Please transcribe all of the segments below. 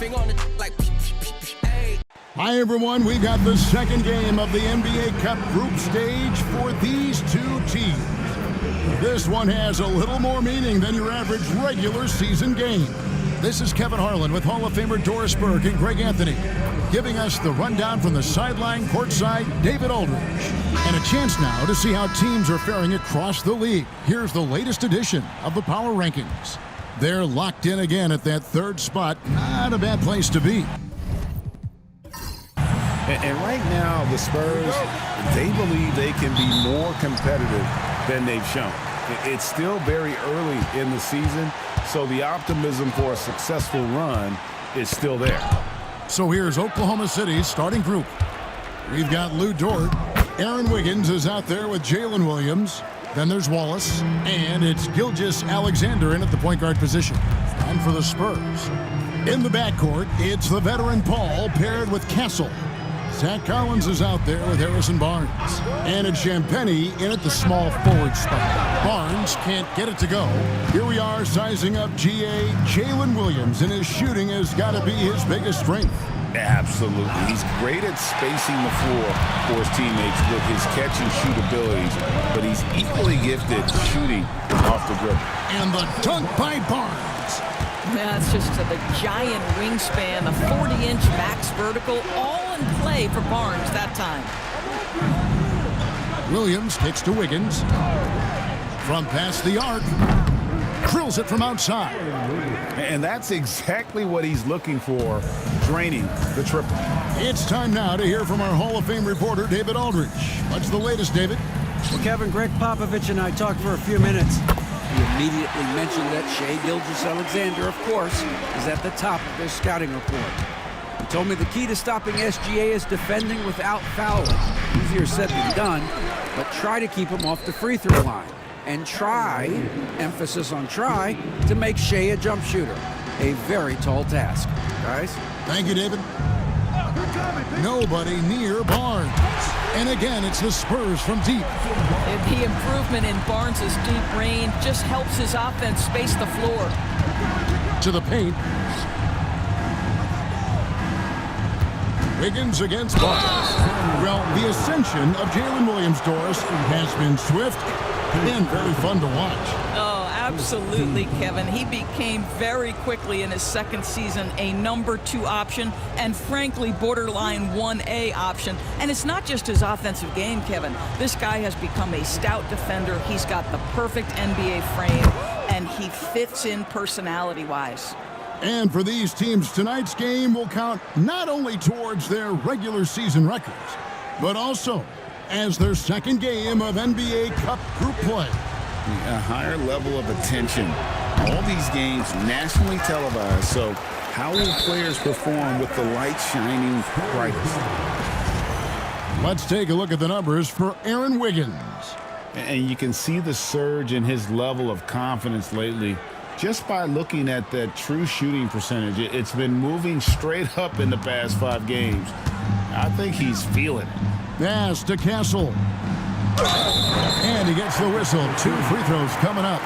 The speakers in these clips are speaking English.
Bring on the like. Hey. Hi, everyone. We've got the second game of the NBA Cup group stage for these two teams. This one has a little more meaning than your average regular season game. This is Kevin Harlan with Hall of Famer Doris Burke and Greg Anthony, giving us the rundown from the sideline courtside, David Aldridge. And a chance now to see how teams are faring across the league. Here's the latest edition of the Power Rankings. They're locked in again at that third spot. Not a bad place to be. And right now, the Spurs, they believe they can be more competitive than they've shown. It's still very early in the season, so the optimism for a successful run is still there. So here's Oklahoma City's starting group. We've got Lou Dort. Aaron Wiggins is out there with Jalen Williams. Then there's Wallace. And it's Gilgeous-Alexander in at the point guard position. And for the Spurs, in the backcourt, it's the veteran Paul paired with Castle. Zach Collins is out there with Harrison Barnes. And it's Champagnie in at the small forward spot. Barnes can't get it to go. Here we are sizing up GA. Jalen Williams, and his shooting has got to be his biggest strength. Absolutely. He's great at spacing the floor for his teammates with his catch and shoot abilities, but he's equally gifted shooting off the dribble. And the dunk by Barnes. That's just the giant wingspan, the 40-inch max vertical, all in play for Barnes that time. Williams kicks to Wiggins. From past the arc. Drills it from outside. And that's exactly what he's looking for, draining the triple. It's time now to hear from our Hall of Fame reporter, David Aldridge. What's the latest, David? Well, Kevin, Greg Popovich and I talked for a few minutes. He immediately mentioned that Shai Gilgeous-Alexander, of course, is at the top of their scouting report. He told me the key to stopping SGA is defending without fouling. Easier said than done, but try to keep him off the free throw line. And try, emphasis on try, to make Shai a jump shooter. A very tall task. Guys? Thank you, David. Nobody near Barnes. And again, it's the Spurs from deep. The improvement in Barnes' deep range just helps his offense space the floor. To the paint. Wiggins against Barnes. Well, the ascension of Jalen Williams, Doris, has been swift and very fun to watch. Oh, absolutely, Kevin. He became very quickly in his second season a number 2 option and, frankly, borderline 1A option. And it's not just his offensive game, Kevin. This guy has become a stout defender. He's got the perfect NBA frame, and he fits in personality-wise. And for these teams, tonight's game will count not only towards their regular season records, but also as their second game of NBA Cup group play. A higher level of attention. All these games nationally televised, so how will players perform with the light shining brightest? Let's take a look at the numbers for Aaron Wiggins. And you can see the surge in his level of confidence lately just by looking at that true shooting percentage. It's been moving straight up in the past 5 games. I think he's feeling it. Pass to Castle. And he gets the whistle. 2 free throws coming up.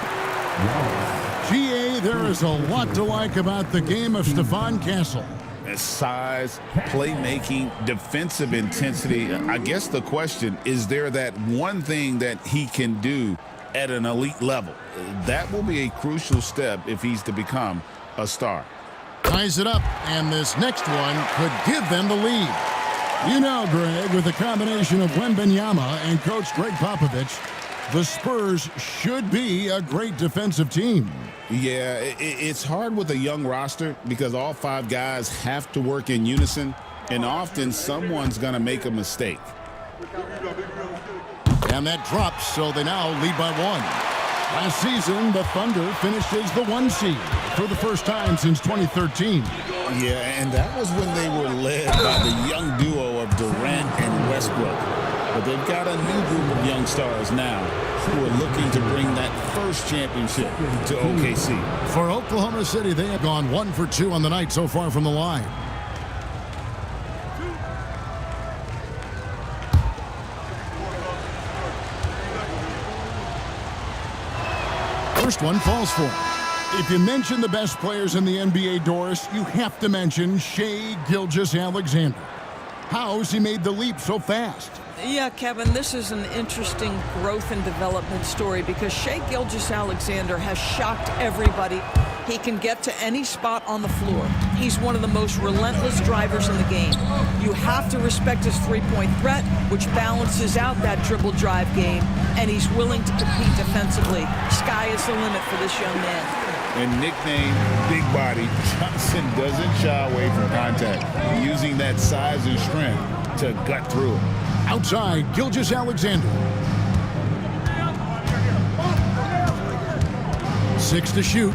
GA, there is a lot to like about the game of Stephon Castle. Size, playmaking, defensive intensity. I guess the question, is there that one thing that he can do at an elite level? That will be a crucial step if he's to become a star. Ties it up, and this next one could give them the lead. You know, Greg, with the combination of Wembanyama and Coach Greg Popovich, the Spurs should be a great defensive team. Yeah, it's hard with a young roster because all 5 guys have to work in unison, and often someone's going to make a mistake. And that drops, so they now lead by 1. Last season, the Thunder finished as the 1 seed for the first time since 2013. Yeah, and that was when they were led by the young duo of Durant and Westbrook. But they've got a new group of young stars now who are looking to bring that first championship to OKC. For Oklahoma City, they have gone 1 for 2 on the night so far from the line. First one falls for him. If you mention the best players in the NBA, Doris, you have to mention Shai Gilgeous-Alexander. How's he made the leap so fast? Yeah, Kevin, this is an interesting growth and development story because Shai Gilgeous-Alexander has shocked everybody. He can get to any spot on the floor. He's one of the most relentless drivers in the game. You have to respect his three-point threat, which balances out that dribble drive game, and he's willing to compete defensively. Sky is the limit for this young man. And nicknamed Big Body, Johnson doesn't shy away from contact, using that size and strength to gut through it. Outside, Gilgeous-Alexander. 6 to shoot.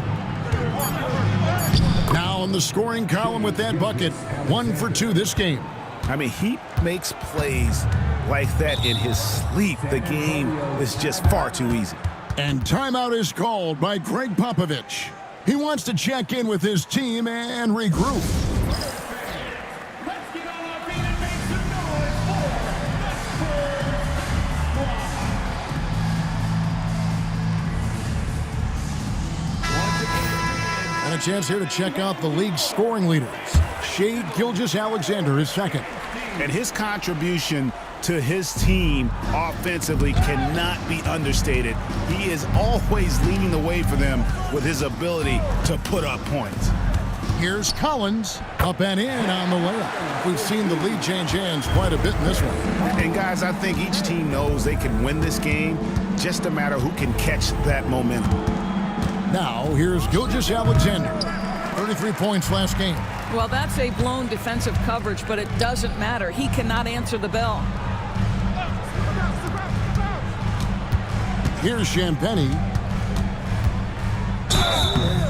Now in the scoring column with that bucket. 1 for 2 this game. I mean, he makes plays like that in his sleep. The game is just far too easy. And timeout is called by Greg Popovich. He wants to check in with his team and regroup. And a chance here to check out the league's scoring leaders. Shai Gilgeous-Alexander is second. And his contribution to his team offensively cannot be understated. He is always leading the way for them with his ability to put up points. Here's Collins, up and in on the layup. We've seen the lead change hands quite a bit in this one. And guys, I think each team knows they can win this game, just a matter who can catch that momentum. Now, here's Gilgeous-Alexander. 33 points last game. Well, that's a blown defensive coverage, but it doesn't matter. He cannot answer the bell. Here's Champagnie.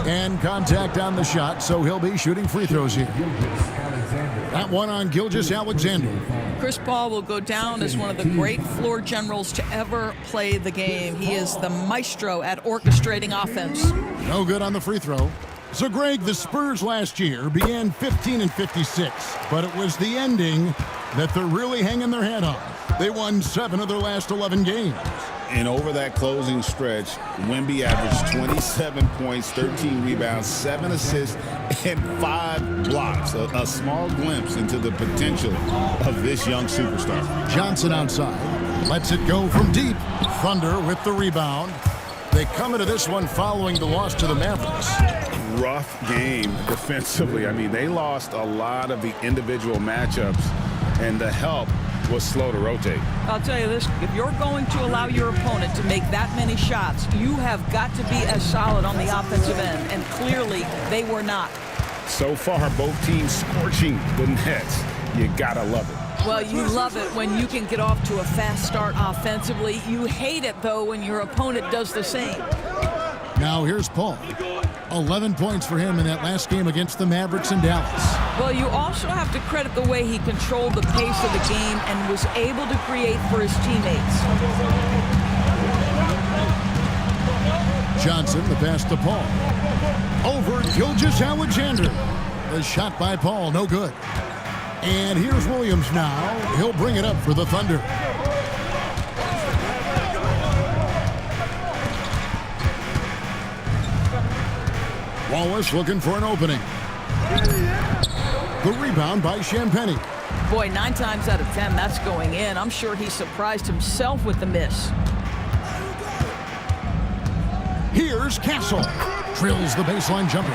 And contact on the shot, so he'll be shooting free throws here. That one on Gilgeous-Alexander. Chris Paul will go down as one of the great floor generals to ever play the game. He is the maestro at orchestrating offense. No good on the free throw. So, Greg, the Spurs last year began 15-56, but it was the ending that they're really hanging their head on. They won 7 of their last 11 games. And over that closing stretch, Wemby averaged 27 points, 13 rebounds, 7 assists, and 5 blocks. A small glimpse into the potential of this young superstar. Johnson outside. Lets it go from deep. Thunder with the rebound. They come into this one following the loss to the Mavericks. Rough game defensively. I mean, they lost a lot of the individual matchups, and the help was slow to rotate. I'll tell you this, if you're going to allow your opponent to make that many shots, you have got to be as solid on the offensive end, and clearly they were not. So far, both teams scorching the nets. You gotta love it. Well, you love it when you can get off to a fast start offensively. You hate it, though, when your opponent does the same. Now here's Paul. 11 points for him in that last game against the Mavericks in Dallas. Well, you also have to credit the way he controlled the pace of the game and was able to create for his teammates. Johnson, the pass to Paul. Over Gilgeous-Alexander. The shot by Paul, no good. And here's Williams now. He'll bring it up for the Thunder. Wallace looking for an opening. The rebound by Champagnie. Boy, 9 times out of 10, that's going in. I'm sure he surprised himself with the miss. Here's Castle. Drills the baseline jumper.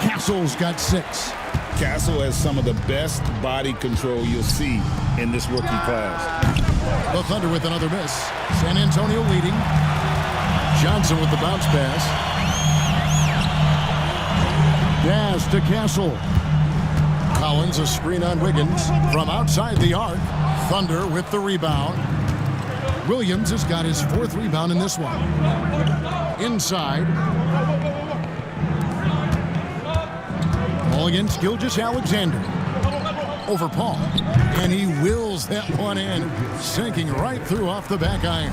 Castle's got 6. Castle has some of the best body control you'll see in this rookie class. The Thunder with another miss. San Antonio leading. Johnson with the bounce pass. Pass to Castle. Collins a screen on Wiggins from outside the arc. Thunder with the rebound. Williams has got his 4th rebound in this one. Inside. Ball against Gilgeous-Alexander. Over Paul. And he wills that one in. Sinking right through off the back iron.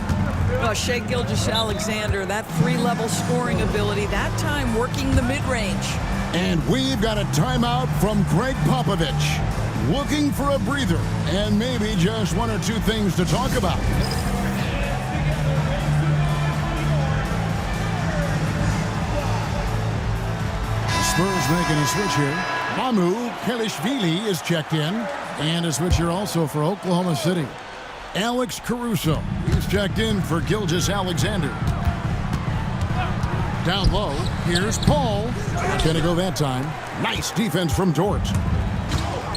Well, Shai Gilgeous-Alexander, that 3-level scoring ability, that time working the mid-range. And we've got a timeout from Greg Popovich. Looking for a breather and maybe just 1 or 2 things to talk about. Spurs making a switch here. Mamu Kelishvili is checked in. And a switch here also for Oklahoma City. Alex Caruso is checked in for Gilgeous Alexander. Down low, here's Paul. Gonna go that time. Nice defense from Dort.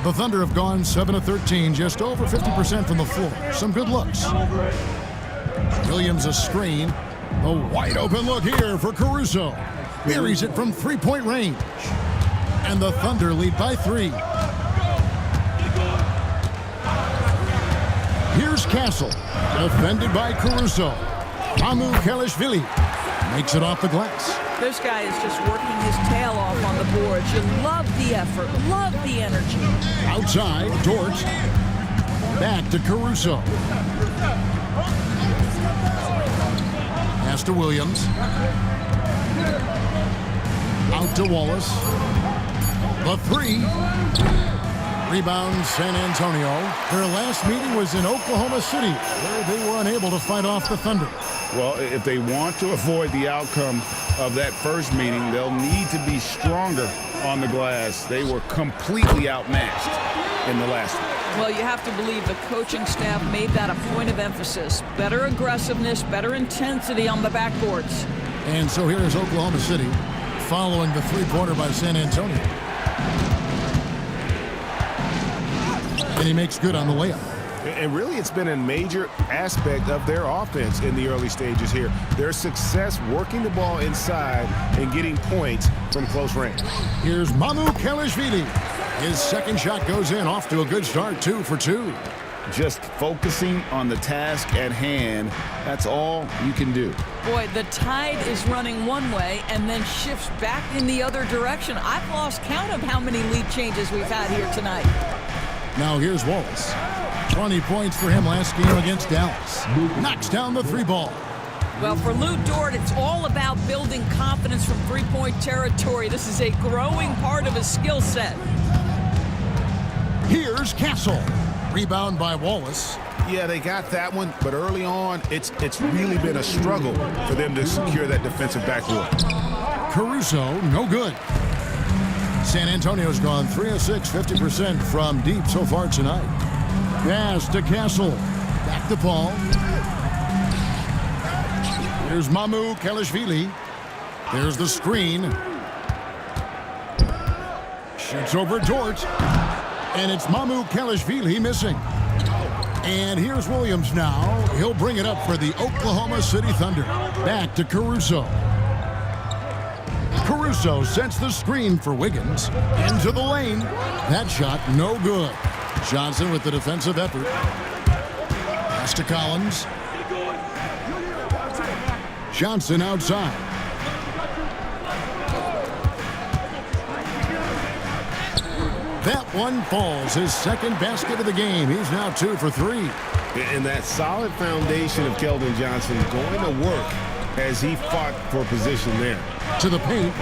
The Thunder have gone 7 of 13, just over 50% from the floor. Some good looks. Williams a screen. A wide open look here for Caruso. Buries it from three-point range. And the Thunder lead by 3. Here's Castle. Defended by Caruso. Mamu Kelishvili makes it off the glass. This guy is just working his tail off on the boards. You love the effort, love the energy. Outside, Dort. Back to Caruso. Pass to Williams. Out to Wallace. The 3. Rebound San Antonio. Their last meeting was in Oklahoma City, where they were unable to fight off the Thunder. Well, if they want to avoid the outcome of that first meeting, they'll need to be stronger on the glass. They were completely outmatched in the last one. Well, you have to believe the coaching staff made that a point of emphasis. Better aggressiveness, better intensity on the backboards. And so here is Oklahoma City following the three-pointer by San Antonio. And he makes good on the layup. And really, it's been a major aspect of their offense in the early stages here. Their success working the ball inside and getting points from close range. Here's Mamu Kelishvili. His second shot goes in, off to a good start, 2 for 2. Just focusing on the task at hand, that's all you can do. Boy, the tide is running one way and then shifts back in the other direction. I've lost count of how many lead changes we've had here tonight. Now here's Wallace. 20 points for him last game against Dallas. Knocks down the 3-ball. Well, for Lou Dort, it's all about building confidence from three-point territory. This is a growing part of his skill set. Here's Castle. Rebound by Wallace. Yeah, they got that one, but early on, it's really been a struggle for them to secure that defensive backboard. Caruso, no good. San Antonio's gone 3 of 6, 50% from deep so far tonight. Pass to Castle. Back to Paul. Here's Mamu Kelishvili. There's the screen. Shoots over Dort. And it's Mamu Kelishvili missing. And here's Williams now. He'll bring it up for the Oklahoma City Thunder. Back to Caruso. Caruso sets the screen for Wiggins. Into the lane. That shot no good. Johnson with the defensive effort. Pass to Collins. Johnson outside. That one falls. His second basket of the game. He's now 2 for 3. And that solid foundation of Keldon Johnson going to work as he fought for position there. To the paint.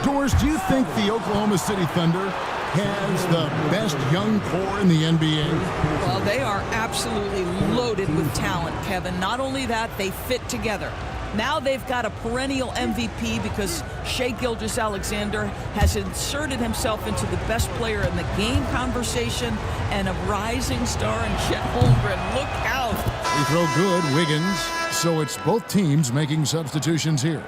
Doris, do you think the Oklahoma City Thunder has the best young core in the NBA? Well, they are absolutely loaded with talent, Kevin. Not only that, they fit together. Now they've got a perennial MVP because Shai Gilgeous-Alexander has inserted himself into the best player in the game conversation and a rising star in Chet Holmgren. Look out. They throw good, Wiggins. So it's both teams making substitutions here.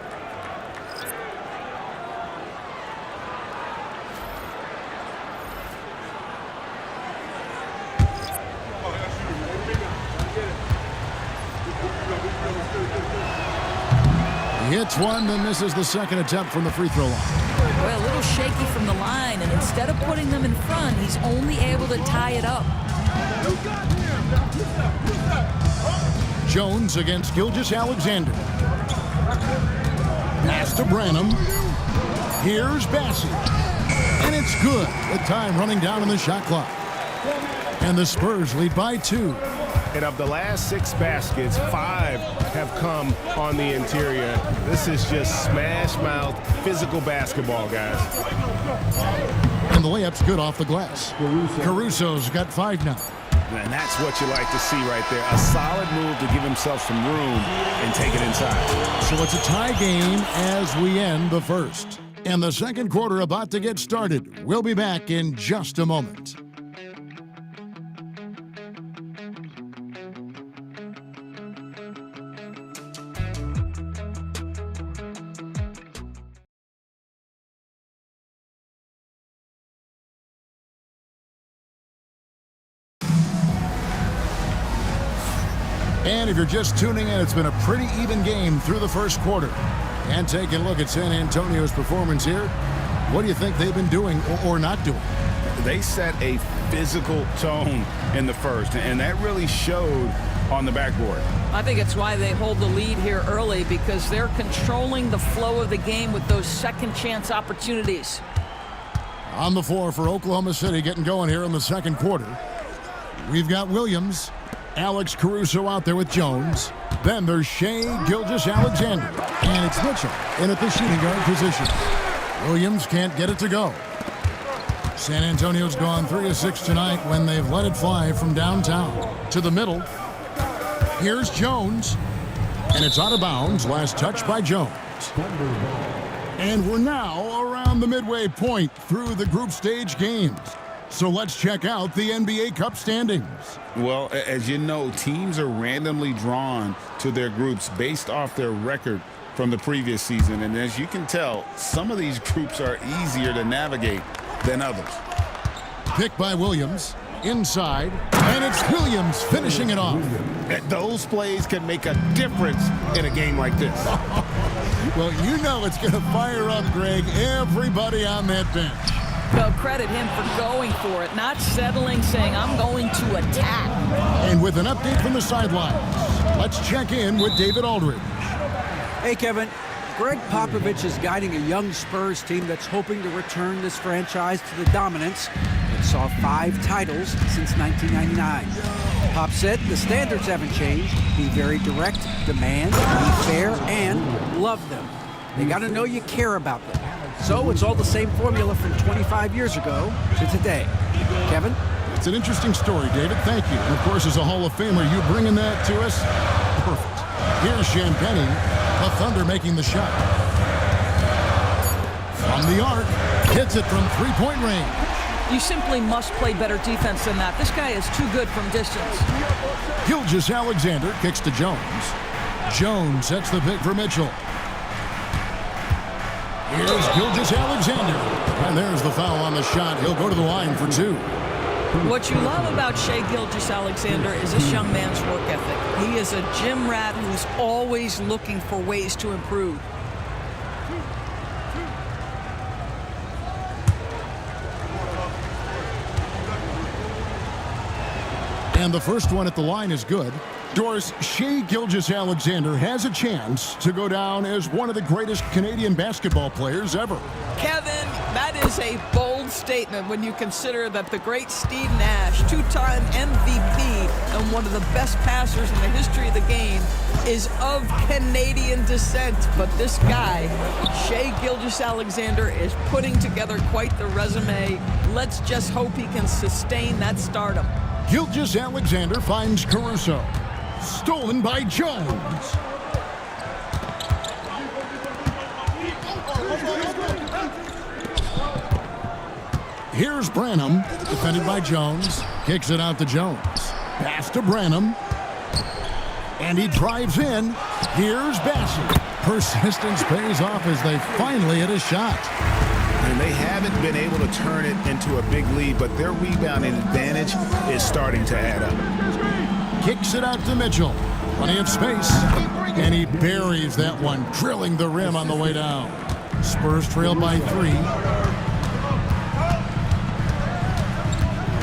He hits one, then misses the second attempt from the free throw line. Well, a little shaky from the line, and instead of putting them in front, he's only able to tie it up. Jones against Gilgeous-Alexander. Pass to Branham. Here's Bassett. And it's good. The time running down on the shot clock. And the Spurs lead by 2. And of the last 6 baskets, 5 have come on the interior. This is just smash-mouth, physical basketball, guys. And the layup's good off the glass. Caruso's got 5 now. And that's what you like to see right there. A solid move to give himself some room and take it inside. So it's a tie game as we end the first. And the second quarter about to get started. We'll be back in just a moment. And if you're just tuning in, it's been a pretty even game through the first quarter. And taking a look at San Antonio's performance here, what do you think they've been doing or not doing? They set a physical tone in the first, and that really showed on the backboard. I think it's why they hold the lead here early, because they're controlling the flow of the game with those second chance opportunities. On the floor for Oklahoma City, getting going here in the second quarter. We've got Williams, Alex Caruso out there with Jones. Then there's Shai Gilgeous-Alexander. And it's Mitchell in at the shooting guard position. Williams can't get it to go. San Antonio's gone 3 of 6 tonight when they've let it fly from downtown to the middle. Here's Jones. And it's out of bounds. Last touch by Jones. And we're now around the midway point through the group stage games. So let's check out the NBA Cup standings. Well, as you know, teams are randomly drawn to their groups based off their record from the previous season. And as you can tell, some of these groups are easier to navigate than others. Pick by Williams. Inside. And it's Williams finishing it off. Those plays can make a difference in a game like this. Well, you know it's going to fire up, Greg, everybody on that bench. Well, credit him for going for it, not settling, saying, I'm going to attack. And with an update from the sidelines, let's check in with David Aldridge. Hey, Kevin. Greg Popovich is guiding a young Spurs team that's hoping to return this franchise to the dominance that saw 5 titles since 1999. Pop said the standards haven't changed. Be very direct, demand, be fair, and love them. They got to know you care about them. So it's all the same formula from 25 years ago to today. Kevin? It's an interesting story, David. Thank you. And of course, as a Hall of Famer, you bringing that to us? Perfect. Here's Champagnie, the Thunder making the shot. From the arc, hits it from three-point range. You simply must play better defense than that. This guy is too good from distance. Gilgeous-Alexander kicks to Jones. Jones sets the pick for Mitchell. Here's Gilgeous-Alexander. And there's the foul on the shot. He'll go to the line for 2. What you love about Shai Gilgeous-Alexander is this young man's work ethic. He is a gym rat who's always looking for ways to improve. And the first one at the line is good. Doris, Shai Gilgeous-Alexander has a chance to go down as one of the greatest Canadian basketball players ever. Kevin, that is a bold statement when you consider that the great Steve Nash, 2-time MVP and one of the best passers in the history of the game, is of Canadian descent. But this guy, Shai Gilgeous-Alexander, is putting together quite the resume. Let's just hope he can sustain that stardom. Gilgeous-Alexander finds Caruso. Stolen by Jones. Here's Branham, defended by Jones. Kicks it out to Jones. Pass to Branham. And he drives in. Here's Bassett. Persistence pays off as they finally hit a shot. And they haven't been able to turn it into a big lead, but their rebounding advantage is starting to add up. Kicks it out to Mitchell. Plenty of space. And he buries that one, drilling the rim on the way down. Spurs trail by 3.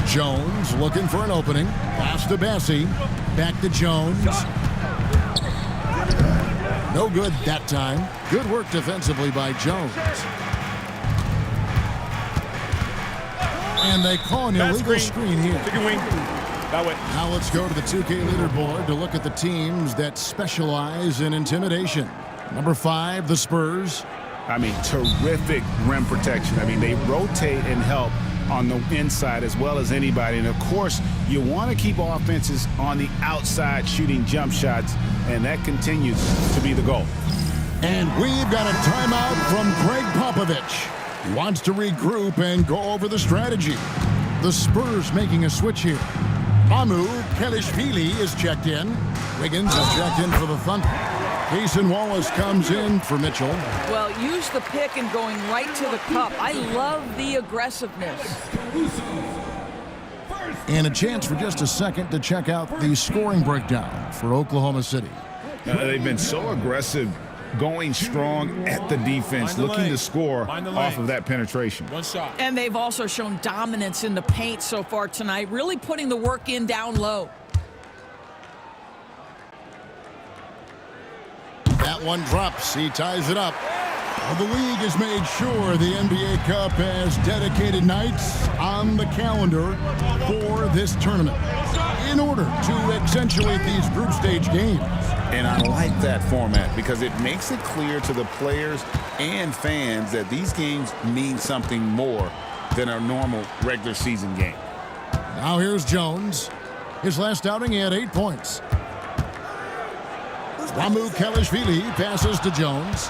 Jones looking for an opening. Pass to Bassey. Back to Jones. No good that time. Good work defensively by Jones. And they call an illegal screen here. Now let's go to the 2K leaderboard to look at the teams that specialize in intimidation. Number 5, the Spurs. I mean, terrific rim protection. I mean, they rotate and help on the inside as well as anybody. And, of course, you want to keep offenses on the outside shooting jump shots, and that continues to be the goal. And we've got a timeout from Greg Popovich. He wants to regroup and go over the strategy. The Spurs making a switch here. Mamu Kelishvili is checked in. Wiggins is checked in for the Thunder. Jason Wallace comes in for Mitchell. Well, use the pick and going right to the cup. I love the aggressiveness. And a chance for just a second to check out the scoring breakdown for Oklahoma City. They've been so aggressive, going strong at the defense, looking to score off of that penetration. One shot. And they've also shown dominance in the paint so far tonight, really putting the work in down low. That one drops. He ties it up. Well, the league has made sure the NBA Cup has dedicated nights on the calendar for this tournament in order to accentuate these group stage games. And I like that format because it makes it clear to the players and fans that these games mean something more than a normal regular season game. Now here's Jones. His last outing, he had 8 points. Ramu Kelishvili passes to Jones.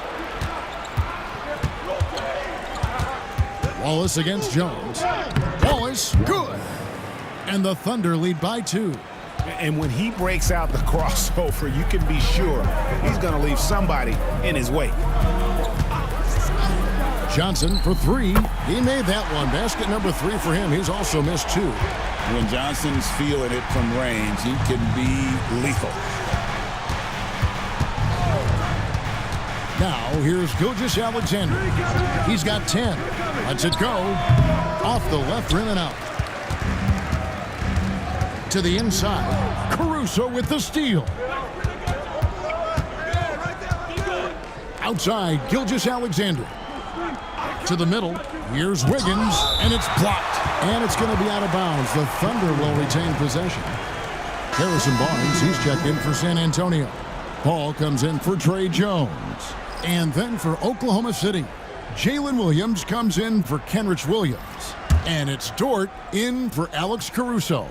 Wallace against Jones. Wallace, good. And the Thunder lead by 2. And when he breaks out the crossover, you can be sure he's going to leave somebody in his way. Johnson for 3. He made that one. Basket number 3 for him. He's also missed 2. When Johnson's feeling it from range, he can be lethal. Now, here's Gilgeous-Alexander. He's got 10. Lets it go. Off the left rim and out. To the inside. Caruso with the steal. Outside, Gilgeous-Alexander. To the middle. Here's Wiggins, and it's blocked. And it's going to be out of bounds. The Thunder will retain possession. Harrison Barnes, he's checked in for San Antonio. Paul comes in for Trey Jones. And then for Oklahoma City, Jalen Williams comes in for Kenrich Williams. And it's Dort in for Alex Caruso.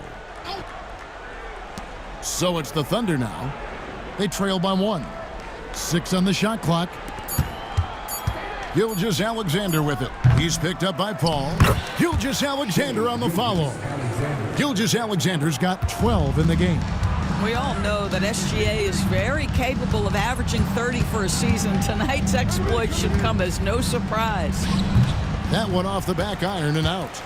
So it's the Thunder now. They trail by 1. 6 on the shot clock. Gilgeous-Alexander with it. He's picked up by Paul. Gilgeous-Alexander on the follow. Gilgeous-Alexander's got 12 in the game. We all know that SGA is very capable of averaging 30 for a season. Tonight's exploit should come as no surprise. That one off the back iron and out.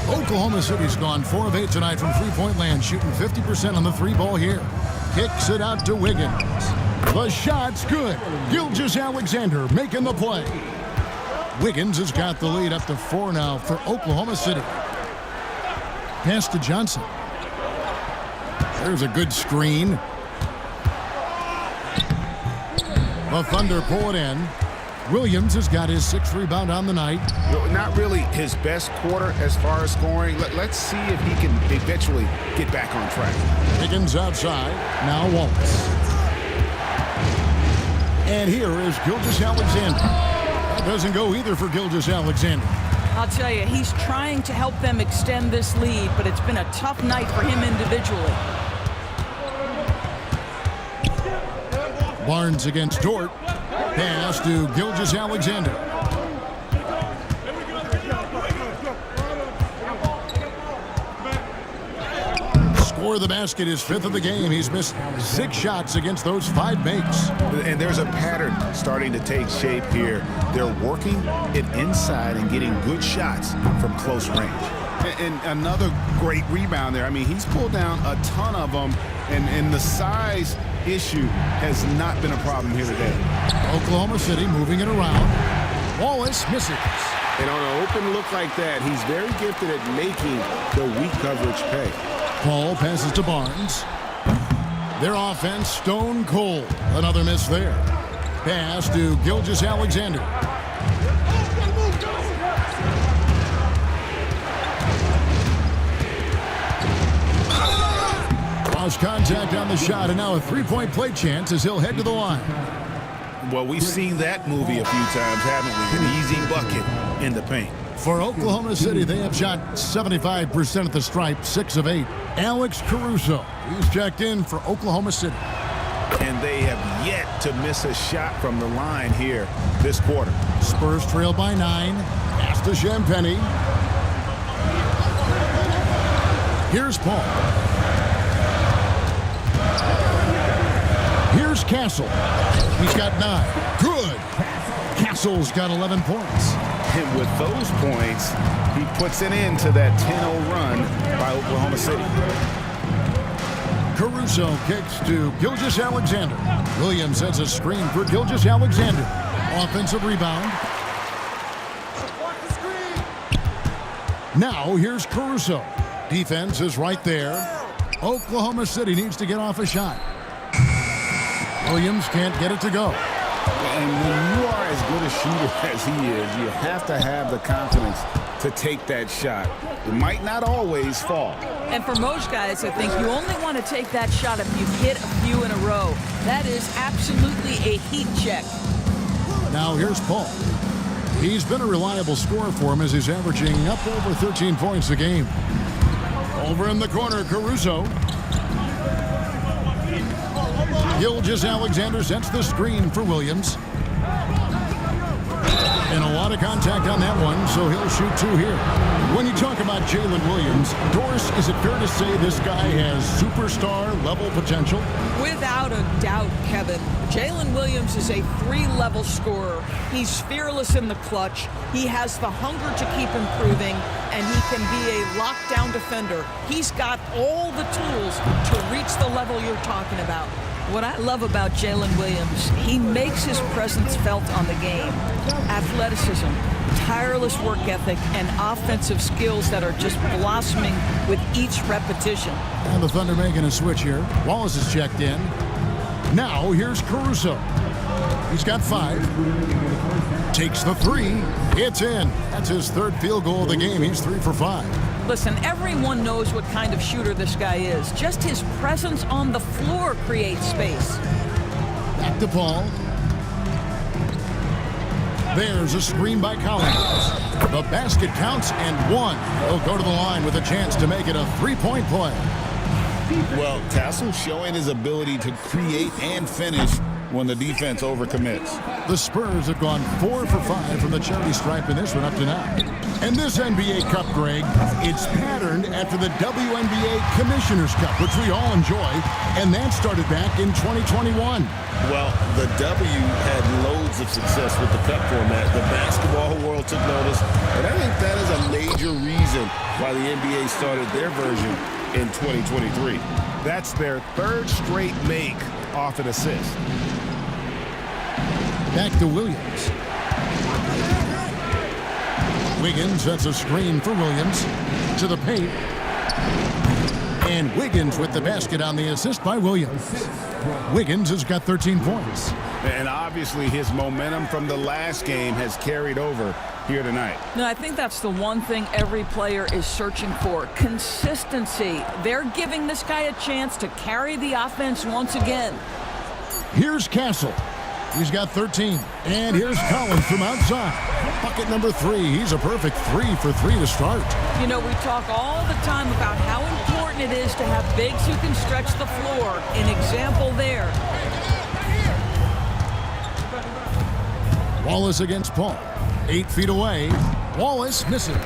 Oklahoma City's gone 4 of 8 tonight from three-point land, shooting 50% on the 3-ball here. Kicks it out to Wiggins. The shot's good. Gilgeous-Alexander making the play. Wiggins has got the lead up to 4 now for Oklahoma City. Pass to Johnson. There's a good screen. The Thunder pull it in. Williams has got his 6th rebound on the night. Not really his best quarter as far as scoring. Let's see if he can eventually get back on track. Wiggins outside. Now Wallace. And here is Gilgeous-Alexander. That doesn't go either for Gilgeous-Alexander. I'll tell you, he's trying to help them extend this lead, but it's been a tough night for him individually. Barnes against Dort. Pass to Gilgeous-Alexander. Score the basket, his 5th of the game. He's missed 6 shots against those 5 makes. And there's a pattern starting to take shape here. They're working it inside and getting good shots from close range. And another great rebound there. I mean, he's pulled down a ton of them, and the size issue has not been a problem here today. Oklahoma City moving it around. Wallace misses. And on an open look like that, he's very gifted at making the weak coverage pay. Paul passes to Barnes. Their offense stone cold. Another miss there. Pass to Gilgeous-Alexander. Lost contact on the shot, and now a 3-point play chance as he'll head to the line. Well, we've seen that movie a few times, haven't we? An easy bucket in the paint. For Oklahoma City, they have shot 75% at the stripe, 6 of 8. Alex Caruso, he's checked in for Oklahoma City. and they have yet to miss a shot from the line here this quarter. Spurs trail by 9. Pass to Champagny. Here's Paul. Here's Castle. He's got 9. Good. Castle's got 11 points. And with those points, he puts an end to that 10-0 run by Oklahoma City. Caruso kicks to Gilgeous-Alexander. Williams sets a screen for Gilgeous-Alexander. Offensive rebound. Now here's Caruso. Defense is right there. Oklahoma City needs to get off a shot. Williams can't get it to go. And when you are as good a shooter as he is, you have to have the confidence to take that shot. It might not always fall. And for most guys, I think you only want to take that shot if you've hit a few in a row. That is absolutely a heat check. Now here's Paul. He's been a reliable scorer for him as he's averaging up over 13 points a game. Over in the corner, Caruso. Gilgeous-Alexander sets the screen for Williams. And a lot of contact on that one, so he'll shoot 2 here. When you talk about Jalen Williams, Doris, is it fair to say this guy has superstar-level potential? Without a doubt, Kevin. Jalen Williams is a 3-level scorer. He's fearless in the clutch. He has the hunger to keep improving, and he can be a lockdown defender. He's got all the tools to reach the level you're talking about. What I love about Jalen Williams, he makes his presence felt on the game. Athleticism, tireless work ethic, and offensive skills that are just blossoming with each repetition. And the Thunder making a switch here. Wallace is checked in. Now here's Caruso. He's got 5. Takes the 3. It's in. That's his 3rd field goal of the game. He's 3 for 5. Listen, everyone knows what kind of shooter this guy is. Just his presence on the floor creates space. Back to Paul. There's a screen by Collins. The basket counts and 1. He'll go to the line with a chance to make it a 3-point play. Well, Castle showing his ability to create and finish when the defense overcommits. The Spurs have gone 4 for 5 from the charity stripe in this one up to now. And this NBA Cup, Greg, it's patterned after the WNBA Commissioner's Cup, which we all enjoy, and that started back in 2021. Well, the W had loads of success with the Cup format. The basketball world took notice, and I think that is a major reason why the NBA started their version in 2023. That's their 3rd straight make off an assist. Back to Williams. Wiggins sets a screen for Williams. To the paint. And Wiggins with the basket on the assist by Williams. Wiggins has got 13 points. And obviously his momentum from the last game has carried over here tonight. No, I think that's the one thing every player is searching for. Consistency. They're giving this guy a chance to carry the offense once again. Here's Castle. He's got 13. And here's Collins from outside. Bucket number 3. He's a perfect 3 for 3 to start. You know, we talk all the time about how important it is to have bigs who can stretch the floor. An example there. Wallace against Paul. 8 feet away. Wallace misses.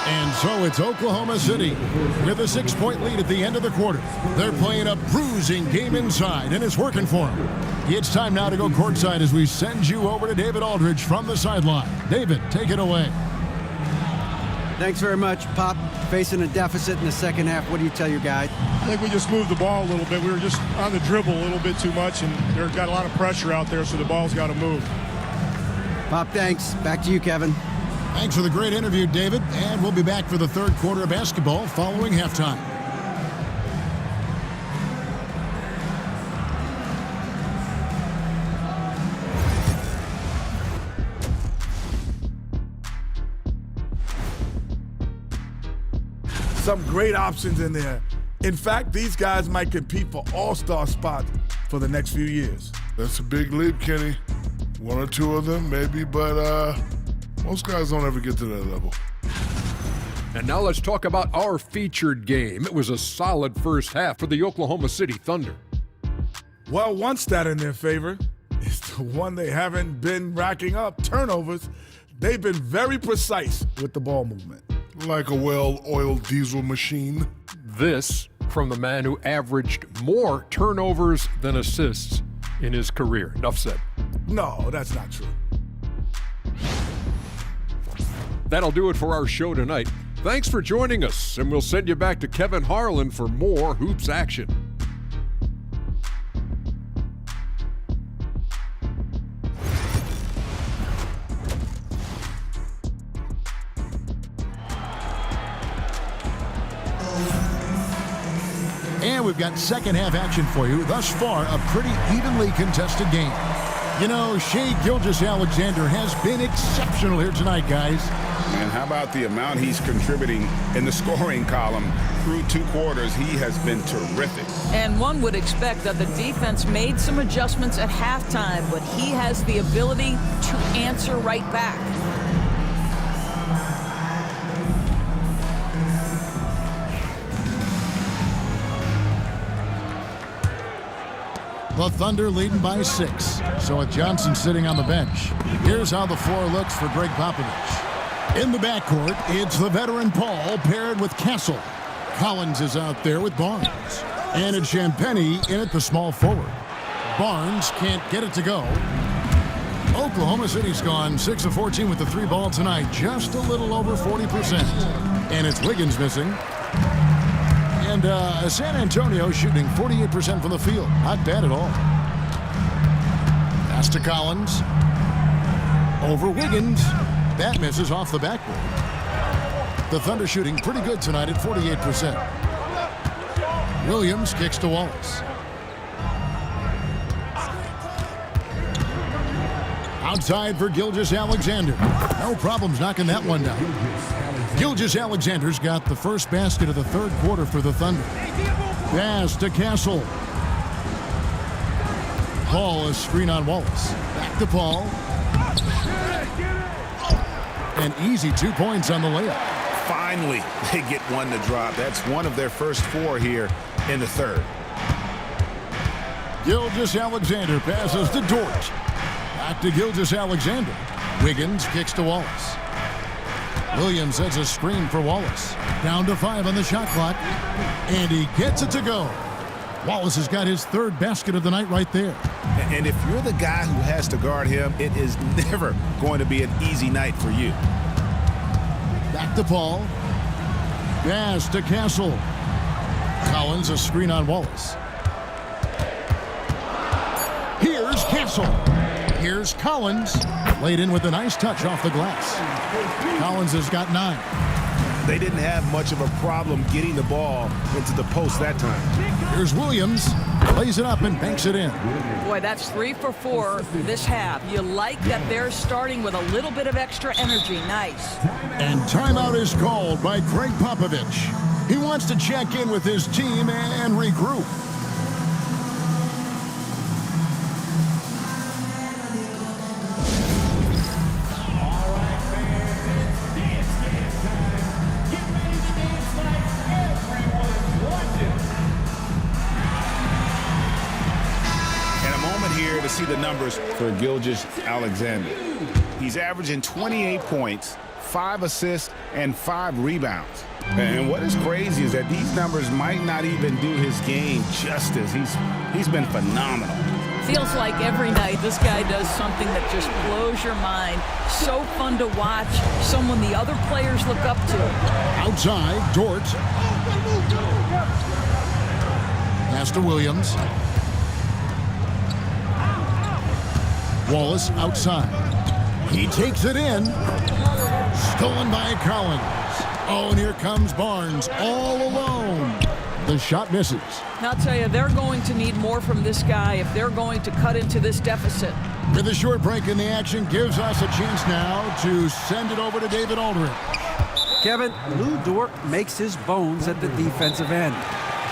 And so it's Oklahoma City with a 6-point lead at the end of the quarter. They're playing a bruising game inside, and it's working for them. It's time now to go courtside as we send you over to David Aldridge from the sideline. David, take it away. Thanks very much, Pop. Facing a deficit in the second half, what do you tell your guy? I think we just moved the ball a little bit. We were just on the dribble a little bit too much, and they've got a lot of pressure out there, so the ball's got to move. Pop, thanks. Back to you, Kevin. Thanks for the great interview, David. And we'll be back for the 3rd quarter of basketball following halftime. Some great options in there. In fact, these guys might compete for all-star spots for the next few years. That's a big leap, Kenny. 1 or 2 of them, maybe, but most guys don't ever get to that level. And now let's talk about our featured game. It was a solid first half for the Oklahoma City Thunder. Well, one stat in their favor is the one they haven't been racking up, turnovers. They've been very precise with the ball movement. Like a well-oiled diesel machine. This from the man who averaged more turnovers than assists in his career. Enough said. No, that's not true. That'll do it for our show tonight. Thanks for joining us, and we'll send you back to Kevin Harlan for more hoops action. And we've got second half action for you. Thus far, a pretty evenly contested game. You know, Shai Gilgeous-Alexander has been exceptional here tonight, guys. And how about the amount he's contributing in the scoring column? Through 2 quarters, he has been terrific. And one would expect that the defense made some adjustments at halftime, but he has the ability to answer right back. The Thunder leading by 6. So with Johnson sitting on the bench, here's how the floor looks for Greg Popovich. In the backcourt, it's the veteran Paul paired with Castle. Collins is out there with Barnes. And it's Champagnie in at the small forward. Barnes can't get it to go. Oklahoma City's gone 6 of 14 with the 3 ball tonight, just a little over 40%. And it's Wiggins missing. And San Antonio shooting 48% from the field. Not bad at all. Pass to Collins. Over Wiggins. That misses off the backboard. The Thunder shooting pretty good tonight at 48%. Williams kicks to Wallace. Outside for Gilgeous-Alexander. No problems knocking that one down. Gilgeous-Alexander's got the first basket of the third quarter for the Thunder. Pass to Castle. Paul is screen on Wallace. Back to Paul. An easy 2 points on the layup. Finally, they get one to drop. That's one of their first 4 here in the third. Gilgeous-Alexander passes to Dort. Back to Gilgeous-Alexander. Wiggins kicks to Wallace. Williams sets a screen for Wallace. Down to 5 on the shot clock. And he gets it to go. Wallace has got his third basket of the night right there. And if you're the guy who has to guard him, it is never going to be an easy night for you. Back to Paul. Pass to Castle. Collins a screen on Wallace. Here's Castle. Here's Collins. Laid in with a nice touch off the glass. Collins has got 9. They didn't have much of a problem getting the ball into the post that time. Here's Williams. Lays it up and banks it in. Boy, that's 3 for 4 this half. You like that they're starting with a little bit of extra energy. Nice. And timeout is called by Greg Popovich. He wants to check in with his team and regroup. To see the numbers for Gilgeous-Alexander. He's averaging 28 points, 5 assists, and 5 rebounds. And what is crazy is that these numbers might not even do his game justice. He's been phenomenal. Feels like every night this guy does something that just blows your mind. So fun to watch. Someone the other players look up to. Outside, Dort. Pass to Williams. Wallace outside. He takes it in. Stolen by Collins. Oh, and here comes Barnes all alone. The shot misses. I'll tell you, they're going to need more from this guy if they're going to cut into this deficit. With a short break in the action, gives us a chance now to send it over to David Aldridge. Kevin, Lou Dort makes his bones at the defensive end.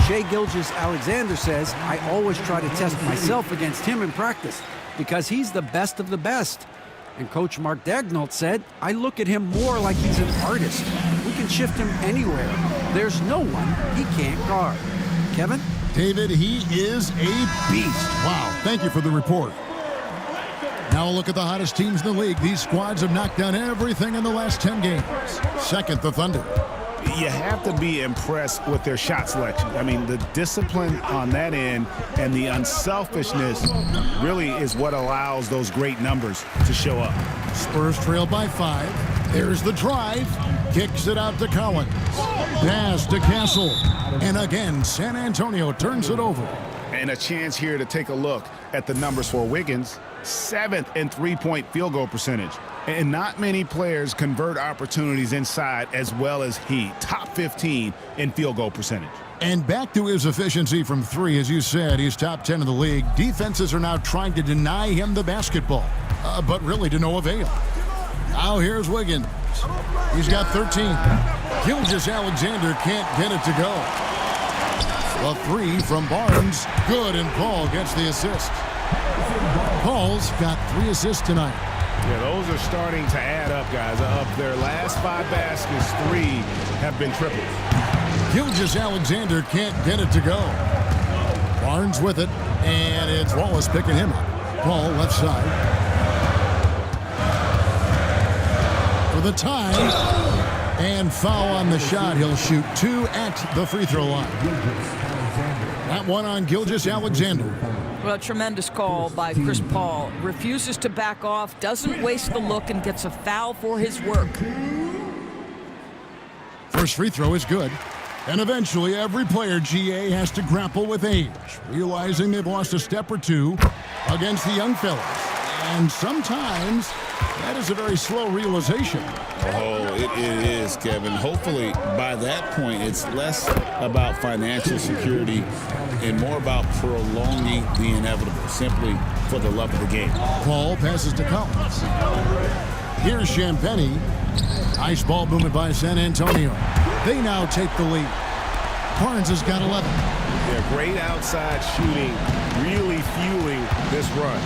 Shai Gilgeous-Alexander says, I always try to test myself against him in practice because he's the best of the best. And Coach Mark Daigneault said, I look at him more like he's an artist. We can shift him anywhere. There's no one he can't guard. Kevin? David, he is a beast. Wow, thank you for the report. Now a look at the hottest teams in the league. These squads have knocked down everything in the last 10 games. Second, the Thunder. You have to be impressed with their shot selection. I mean, the discipline on that end and the unselfishness really is what allows those great numbers to show up. Spurs trail by 5. There's the drive. Kicks it out to Collins. Pass to Castle. And again, San Antonio turns it over. And a chance here to take a look at the numbers for Wiggins. 7th in three-point field goal percentage. And not many players convert opportunities inside as well as he. Top 15 in field goal percentage. And back to his efficiency from 3, as you said, he's top 10 in the league. Defenses are now trying to deny him the basketball, but really to no avail. Now here's Wiggins. He's got 13. Gilgeous-Alexander can't get it to go. A 3 from Barnes. Good, and Paul gets the assist. Paul's got 3 assists tonight. Yeah, those are starting to add up, guys. Of their last 5 baskets, 3 have been triples. Gilgeous-Alexander can't get it to go. Barnes with it, and it's Wallace picking him up. Paul left side. For the tie, and foul on the shot. He'll shoot 2 at the free throw line. That one on Gilgeous-Alexander. Well, a tremendous call by Chris Paul. Refuses to back off, doesn't waste the look, and gets a foul for his work. First free throw is good. And eventually, every player, GA, has to grapple with age, realizing they've lost a step or 2 against the young fellas. And sometimes, that is a very slow realization. Oh, it is, Kevin. Hopefully, by that point, it's less about financial security and more about prolonging the inevitable, simply for the love of the game. Paul passes to Collins. Here's Champagnie. Ice ball movement by San Antonio. They now take the lead. Barnes has got 11. Yeah, great outside shooting, really fueling this run.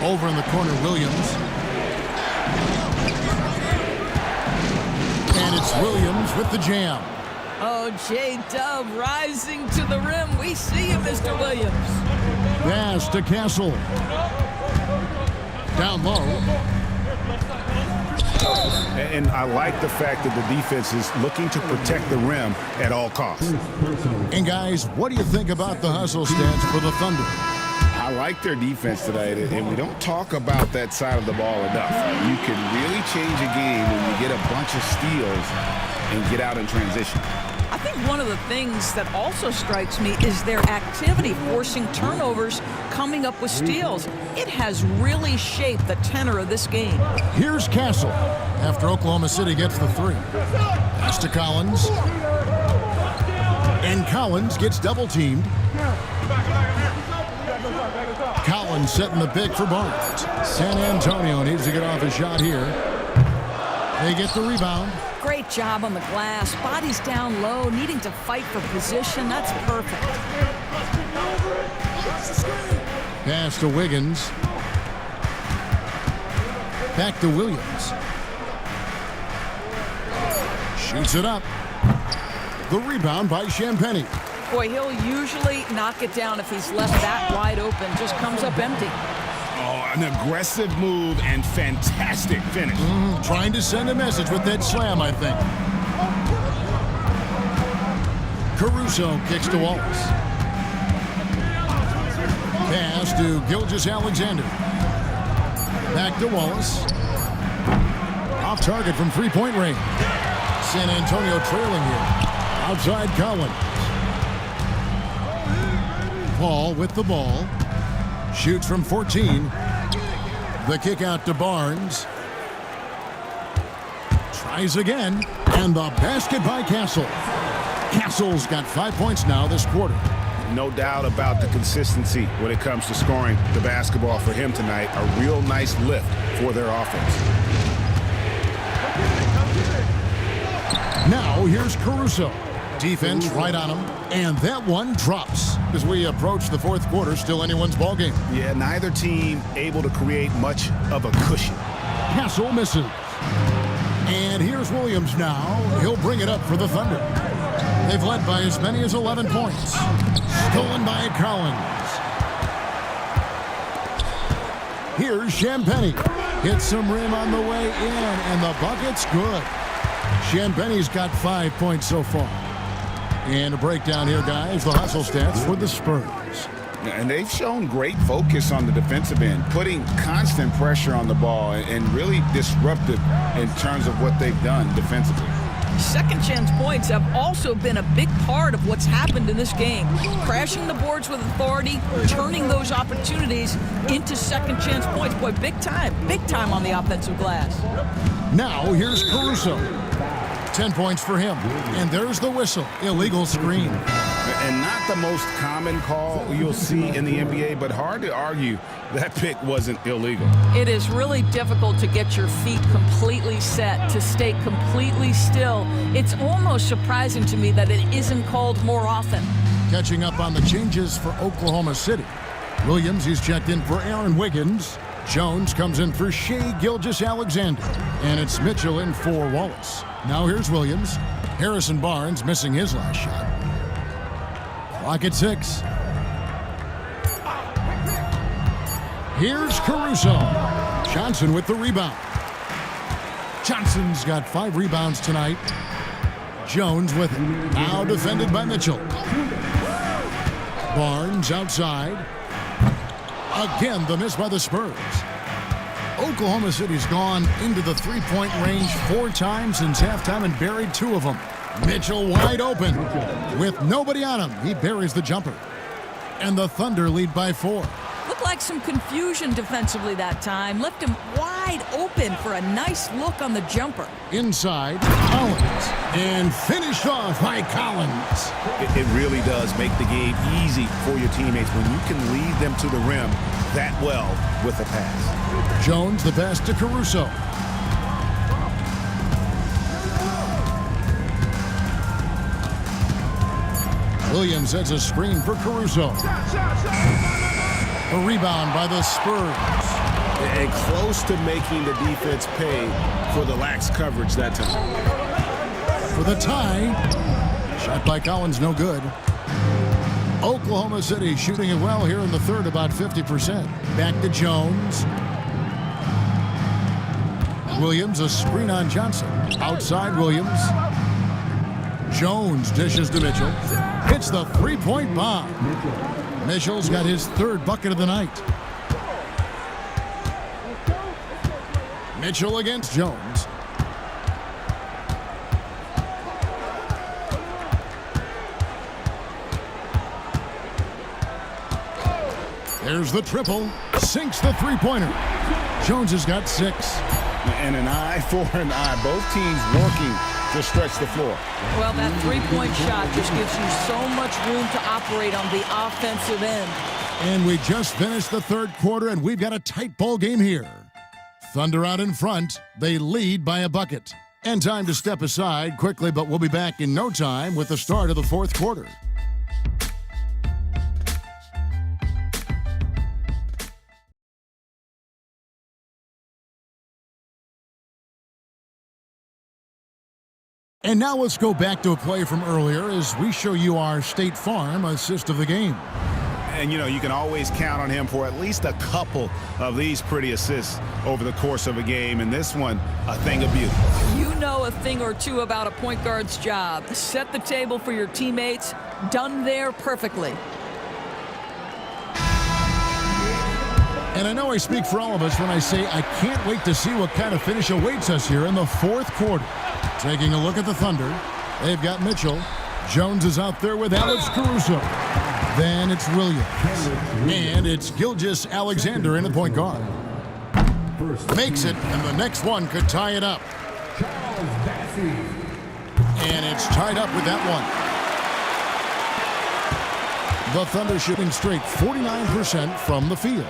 Over in the corner, Williams. And it's Williams with the jam. Oh, J-Dub rising to the rim. We see you, Mr. Williams. Pass to Castle. Down low. And I like the fact that the defense is looking to protect the rim at all costs. And guys, what do you think about the hustle stats for the Thunder? I like their defense tonight, and we don't talk about that side of the ball enough. You can really change a game when you get a bunch of steals and get out in transition. I think one of the things that also strikes me is their activity, forcing turnovers, coming up with steals. It has really shaped the tenor of this game. Here's Castle after Oklahoma City gets the 3. Pass to Collins. And Collins gets double-teamed. Collins setting the pick for Barnes. San Antonio needs to get off a shot here. They get the rebound. Great job on the glass. Body's down low, needing to fight for position. That's perfect. Pass to Wiggins. Back to Williams. Shoots it up. The rebound by Champagnie. Boy, he'll usually knock it down if he's left that wide open. Just comes up empty. Oh, an aggressive move and fantastic finish. Trying to send a message with that slam, I think. Caruso kicks to Wallace. Pass to Gilgeous-Alexander. Back to Wallace. Off target from three-point range. San Antonio trailing here. Outside Collins. Paul with the ball. Shoots from 14. The kick out to Barnes. Tries again. And the basket by Castle. Castle's got 5 points now this quarter. No doubt about the consistency when it comes to scoring the basketball for him tonight. A real nice lift for their offense. Now here's Caruso. Defense right on him. And that one drops as we approach the fourth quarter. Still anyone's ball game. Yeah, neither team able to create much of a cushion. Castle misses. And here's Williams now. He'll bring it up for the Thunder. They've led by as many as 11 points. Stolen by Collins. Here's Champagnie. Hits some rim on the way in, and the bucket's good. Champagnie's got 5 points so far. And a breakdown here, guys. The hustle stats for the Spurs. And they've shown great focus on the defensive end, putting constant pressure on the ball and really disruptive in terms of what they've done defensively. Second chance points have also been a big part of what's happened in this game. Crashing the boards with authority, turning those opportunities into second chance points. Boy, big time on the offensive glass. Now here's Caruso. 10 points for him. And there's the whistle. Illegal screen. And not the most common call you'll see in the NBA, but hard to argue that pick wasn't illegal. It is really difficult to get your feet completely set, to stay completely still. It's almost surprising to me that it isn't called more often. Catching up on the changes for Oklahoma City. Williams, he's checked in for Aaron Wiggins. Jones comes in for Shai Gilgeous-Alexander. And it's Mitchell in for Wallace. Now here's Williams. Harrison Barnes missing his last shot. Clock at 6. Here's Caruso. Johnson with the rebound. Johnson's got 5 rebounds tonight. Jones with it. Now defended by Mitchell. Barnes outside. Again, the miss by the Spurs. Oklahoma City's gone into the three-point range 4 times since halftime and buried 2 of them. Mitchell wide open. With nobody on him, he buries the jumper. And the Thunder lead by 4. Looked like some confusion defensively that time. Left him wide open for a nice look on the jumper. Inside, Collins. And finished off by Collins. It really does make the game easy for your teammates when you can lead them to the rim that well with a pass. Jones, the pass to Caruso. Williams sets a screen for Caruso. A rebound by the Spurs. And close to making the defense pay for the lax coverage that time. For the tie. Shot by Collins, no good. Oklahoma City shooting it well here in the third, about 50%. Back to Jones. Williams, a screen on Johnson. Outside Williams. Jones dishes to Mitchell. Hits the three-point bomb. Mitchell's got his 3rd bucket of the night. Mitchell against Jones. There's the triple. Sinks the three-pointer. Jones has got 6. And an eye for an eye. Both teams working to stretch the floor. Well, that three-point shot just gives you so much room to operate on the offensive end. And we just finished the 3rd quarter, and we've got a tight ball game here. Thunder out in front. They lead by a bucket. And time to step aside quickly, but we'll be back in no time with the start of the 4th quarter. And now let's go back to a play from earlier as we show you our State Farm assist of the game. And, you know, you can always count on him for at least a couple of these pretty assists over the course of a game. And this one, a thing of beauty. You know a thing or two about a point guard's job. Set the table for your teammates. Done there perfectly. And I know I speak for all of us when I say I can't wait to see what kind of finish awaits us here in the 4th quarter. Taking a look at the Thunder, they've got Mitchell. Jones is out there with Alex Caruso. Then it's Williams. And it's Gilgeous-Alexander in the point guard. Makes it, and the next one could tie it up. And it's tied up with that one. The Thunder shooting straight 49% from the field.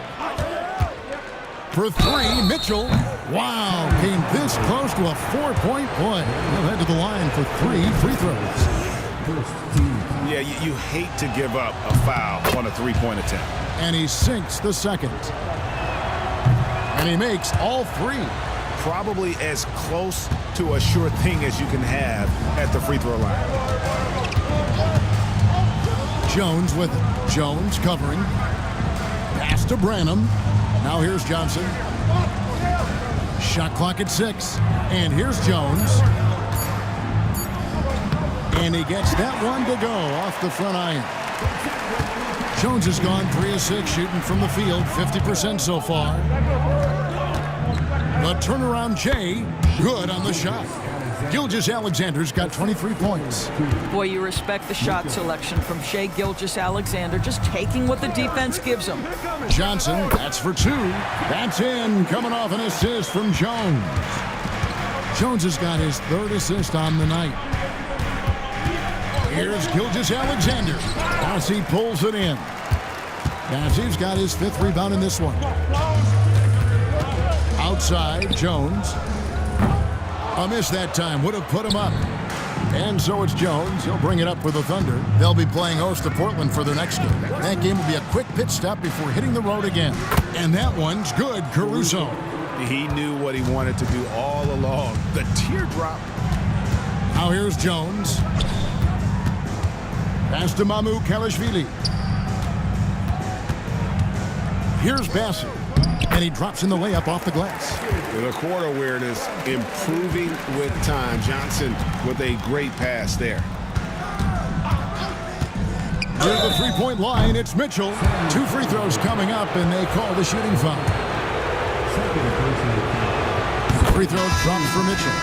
For 3, Mitchell. Wow, came this close to a 4-point play. He'll head to the line for 3 free throws. Yeah, you hate to give up a foul on a 3-point attempt. And he sinks the second. And he makes all 3. probably as close to a sure thing as you can have at the free throw line. Jones with it. Jones covering. Pass to Branham. Now here's Johnson. Shot clock at 6. And here's Jones. And he gets that one to go off the front iron. Jones has gone 3 of 6 shooting from the field, 50% so far. The turnaround Jay, good on the shot. Gilgeous-Alexander's got 23 points. Boy, you respect the shot selection from Shai Gilgeous-Alexander, just taking what the defense gives him. Johnson, that's for 2. That's in, coming off an assist from Jones. Jones has got his 3rd assist on the night. Here's Gilgeous-Alexander. Bossy pulls it in. Bossy's got his 5th rebound in this one. Outside, Jones. A miss that time. Would have put him up. And so it's Jones. He'll bring it up for the Thunder. They'll be playing host to Portland for their next game. That game will be a quick pit stop before hitting the road again. And that one's good, Caruso. He knew what he wanted to do all along. The teardrop. Now here's Jones. Pass to Mamu Kalashvili. Here's Bassett. And he drops in the layup off the glass. The court awareness improving with time. Johnson with a great pass there. Near the three-point line, it's Mitchell. 2 free throws coming up, and they call the shooting foul. Free throw drops for Mitchell.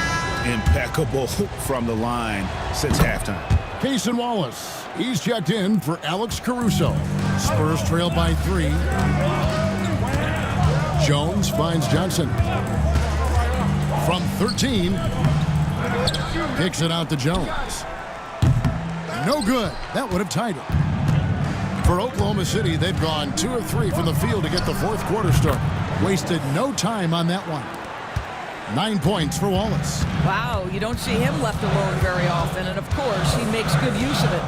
Impeccable from the line since halftime. Cason Wallace. He's checked in for Alex Caruso. Spurs trail by 3. Jones finds Johnson. From 13. Kicks it out to Jones. No good. That would have tied it. For Oklahoma City, they've gone 2 of 3 from the field to get the 4th quarter started. Wasted no time on that one. 9 points for Wallace. Wow, you don't see him left alone very often, and of course, he makes good use of it.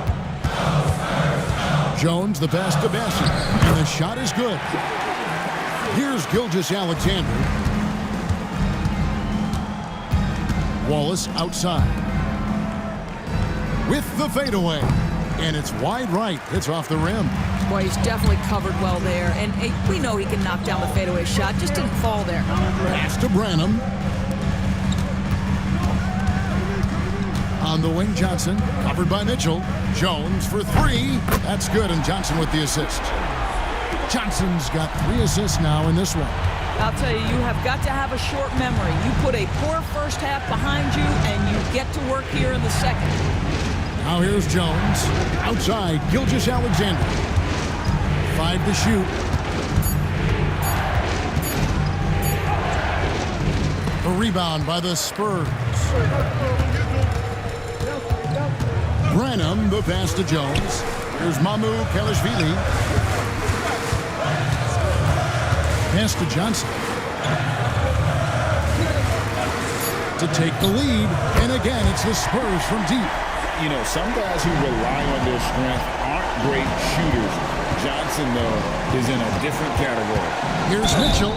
Jones, the pass to Bassett, and the shot is good. Here's Gilgeous-Alexander. Wallace outside. With the fadeaway. And it's wide right. It's off the rim. Boy, he's definitely covered well there. And we know he can knock down the fadeaway shot. Just didn't fall there. Pass to Branham. On the wing, Johnson. Covered by Mitchell. Jones for 3. That's good, and Johnson with the assist. Johnson's got 3 assists now in this one. I'll tell you, you have got to have a short memory. You put a poor first half behind you, and you get to work here in the second. Now here's Jones. Outside, Gilgeous-Alexander. 5 to shoot. The rebound by the Spurs. Branham, the pass to Jones. Here's Mamu Kalashvili. Pass to Johnson. To take the lead. And again, it's the Spurs from deep. You know, some guys who rely on their strength aren't great shooters. Johnson, though, is in a different category. Here's Mitchell.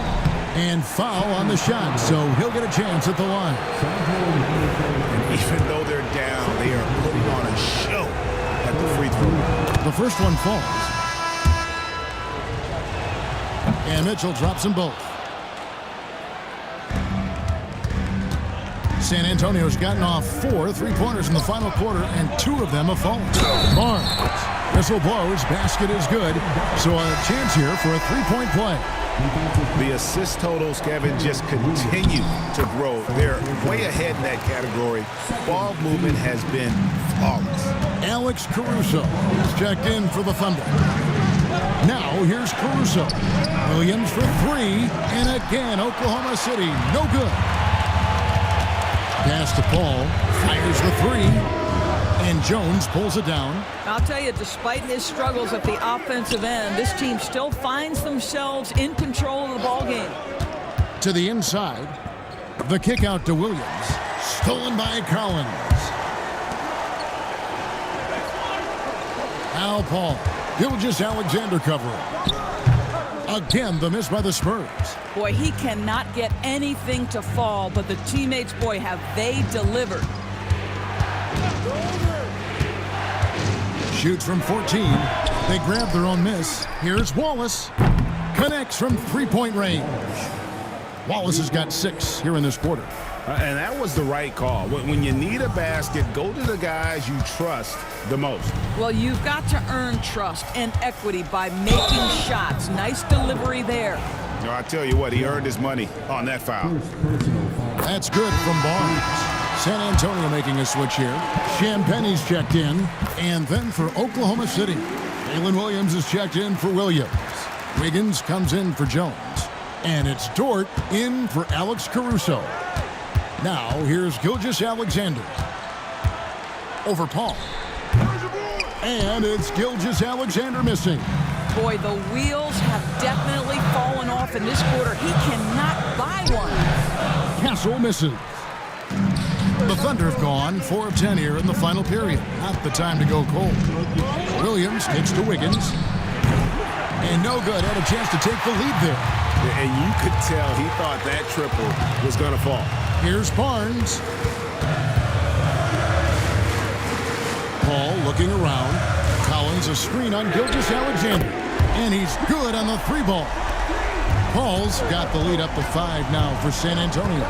And foul on the shot, so he'll get a chance at the line. And even though they're down, they are putting on a show at the free throw line. The first one falls. And Mitchell drops them both. San Antonio's gotten off 4 3-pointers in the final quarter, and 2 of them have fallen. Barnes. Whistle blows. Basket is good. So a chance here for a 3-point play. The assist totals, Kevin, just continue to grow. They're way ahead in that category. Ball movement has been flawless. Alex Caruso is checked in for the Thunder. Now here's Caruso. Williams for 3, and again Oklahoma City, no good. Pass to Paul, fires the 3. And Jones pulls it down. I'll tell you, despite his struggles at the offensive end, this team still finds themselves in control of the ball game. To the inside, the kick out to Williams. Stolen by Collins. Al Paul. Gilgeous-Alexander covering. Again, the miss by the Spurs. Boy, he cannot get anything to fall, but the teammates, boy, have they delivered. Shoots from 14. They grab their own miss. Here's Wallace. Connects from three-point range. Wallace has got 6 here in this quarter. And that was the right call. When you need a basket, go to the guys you trust the most. Well, you've got to earn trust and equity by making shots. Nice delivery there. I tell you what, he earned his money on that foul. That's good from Barnes. San Antonio making a switch here. Champagne's checked in. And then for Oklahoma City, Jalen Williams is checked in for Williams. Wiggins comes in for Jones. And it's Dort in for Alex Caruso. Now, here's Gilgeous-Alexander. Over Paul. And it's Gilgeous-Alexander missing. Boy, the wheels have definitely fallen off in this quarter. He cannot buy one. Castle misses. The Thunder have gone 4 of 10 here in the final period. Not the time to go cold. Williams kicks to Wiggins. And no good. Had a chance to take the lead there. And you could tell he thought that triple was going to fall. Here's Barnes. Paul looking around. Collins a screen on Gilgeous-Alexander. And he's good on the 3-ball. Paul's got the lead up to 5 now for San Antonio.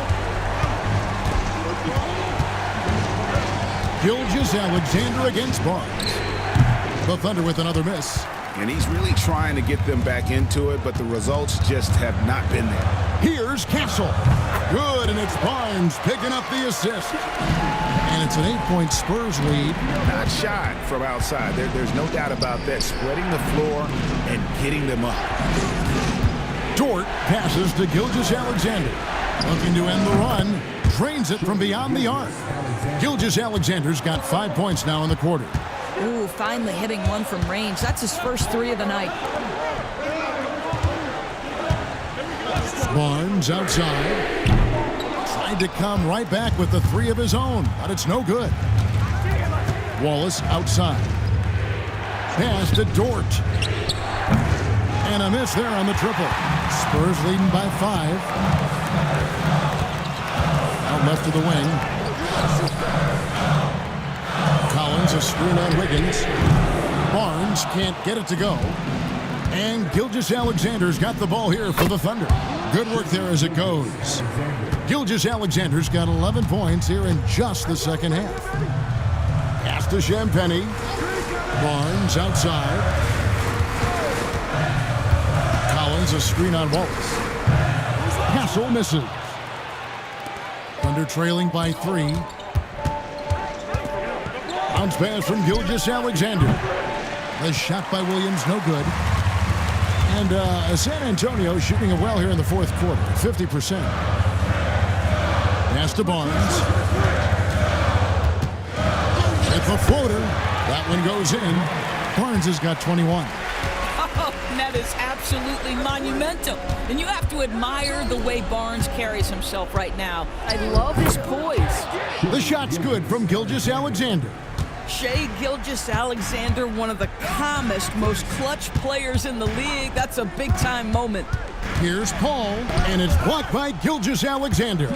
Gilgeous-Alexander against Barnes. The Thunder with another miss. And he's really trying to get them back into it, but the results just have not been there. Here's Castle. Good, and it's Barnes picking up the assist. And it's an 8-point Spurs lead. Not shy from outside. There's no doubt about that. Spreading the floor and getting them up. Dort passes to Gilgeous-Alexander. Looking to end the run. Drains it from beyond the arc. Gilgeous-Alexander's got 5 points now in the quarter. Ooh, finally hitting one from range. That's his first 3 of the night. Barnes outside. Tried to come right back with the 3 of his own, but it's no good. Wallace outside. Pass to Dort. And a miss there on the triple. Spurs leading by 5. Out left of the wing. Collins a screen on Wiggins. Barnes can't get it to go. And Gilgeous-Alexander's got the ball here for the Thunder. Good work there as it goes. Gilgeous-Alexander's got 11 points here in just the second half. Pass to Champagnie. Barnes outside. Collins a screen on Wallace. Castle misses. Thunder trailing by 3. Bounce pass from Gilgeous-Alexander. The shot by Williams, no good. And San Antonio shooting it well here in the fourth quarter, 50%. Pass to Barnes. With the floater. That one goes in. Barnes has got 21. Oh, that is absolutely monumental. And you have to admire the way Barnes carries himself right now. I love his poise. The shot's good from Gilgeous-Alexander. Shai Gilgeous-Alexander, one of the calmest, most clutch players in the league. That's a big-time moment. Here's Paul, and it's blocked by Gilgeous-Alexander.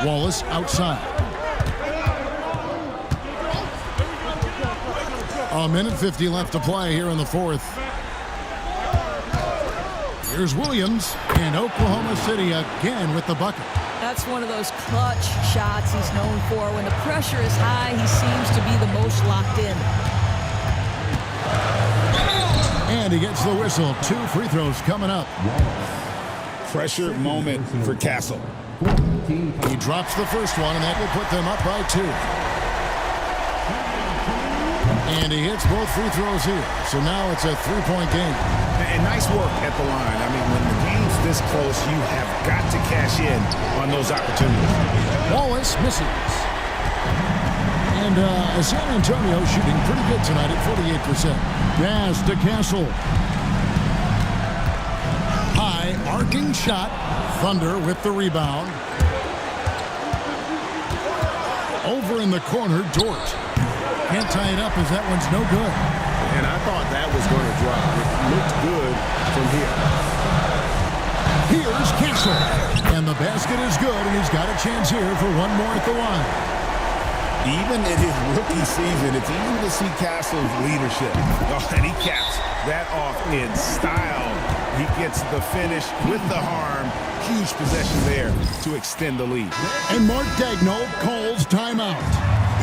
Wallace outside. A minute 50 left to play here in the fourth. Here's Williams, and Oklahoma City again with the bucket. That's one of those clutch shots he's known for. When the pressure is high, he seems to be the most locked in. And he gets the whistle. 2 free throws coming up. Pressure moment for Castle. He drops the first one, and that will put them up by 2. And he hits both free throws here. So now it's a 3-point game. And nice work at the line. I mean, when the game's this close, you have got to cash in on those opportunities. Wallace misses. And San Antonio shooting pretty good tonight at 48%. Pass to Castle. High arcing shot. Thunder with the rebound. Over in the corner, Dort. Can't tie it up as that one's no good. And I thought that was going to drop. It looked good from here. Here's Castle. And the basket is good, and he's got a chance here for one more at the line. Even in his rookie season, it's easy to see Castle's leadership. Oh, and he caps that off in style. He gets the finish with the harm. Huge possession there to extend the lead. And Mark Daigneault calls timeout.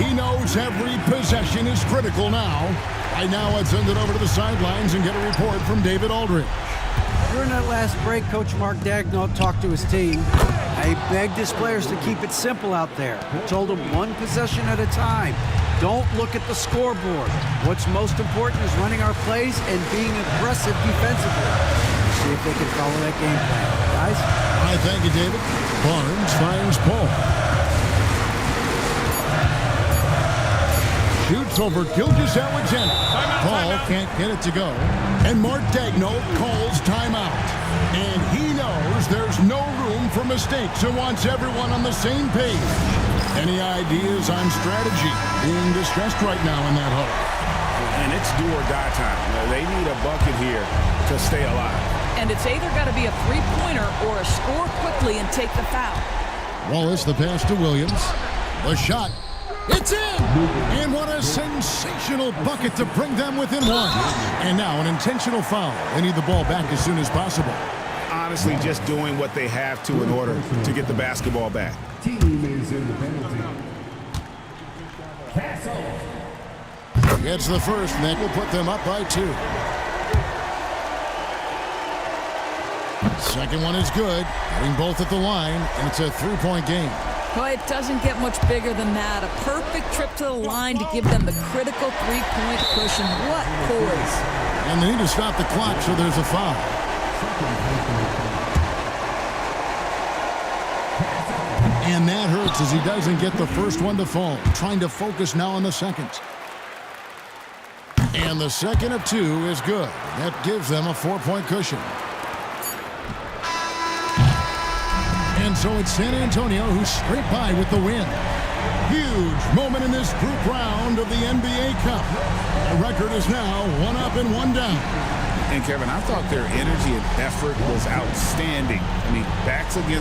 He knows every possession is critical now. Right now, let's send it over to the sidelines and get a report from David Aldridge. During that last break, Coach Mark Daigneault talked to his team. He begged his players to keep it simple out there. He told them one possession at a time. Don't look at the scoreboard. What's most important is running our plays and being aggressive defensively. We'll see if they can follow that game plan. Guys? All right, thank you, David. Barnes finds Paul. Shoots over Gilgeous Alexander. Paul can't get it to go. And Mark Daigneault calls timeout. And he knows there's no room for mistakes and wants everyone on the same page. Any ideas on strategy? Being distressed right now in that huddle. And it's do or die time. They need a bucket here to stay alive. And it's either got to be a three-pointer or a score quickly and take the foul. Wallace the pass to Williams. The shot. It's in! And what a sensational bucket to bring them within one. And now an intentional foul. They need the ball back as soon as possible. Honestly, just doing what they have to in order to get the basketball back. Team is in the penalty. Gets the first, and that will put them up by 2. Second one is good. Hitting both at the line, and it's a 3-point game. Well, it doesn't get much bigger than that. A perfect trip to the line to give them the critical 3-point cushion. What poise. And they need to stop the clock, so there's a foul. And that hurts as he doesn't get the first one to fall. Trying to focus now on the second. And the second of 2 is good. That gives them a 4-point cushion. And so it's San Antonio who's straight by with the win. Huge moment in this group round of the NBA Cup. The record is now 1 up and 1 down. And Kevin, I thought their energy and effort was outstanding. I mean, backs against